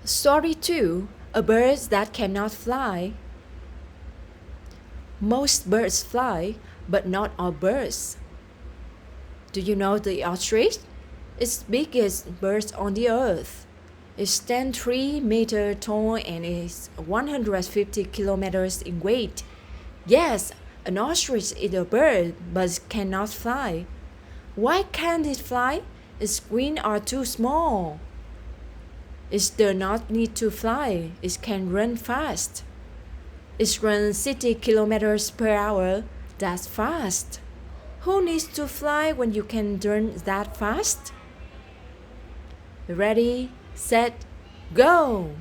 Story 2. A bird that cannot fly. Most birds fly, but not all birds. Do you know the ostrich? It's the biggest bird on the earth. It stands 3 meters tall and is 150 kilometers in weight. Yes, an ostrich is a bird but cannot fly. Why can't it fly? Its wings are too small. It does not need to fly. It can run fast. It runs 60 kilometers per hour. That's fast. Who needs to fly when you can run that fast? Ready, set, go!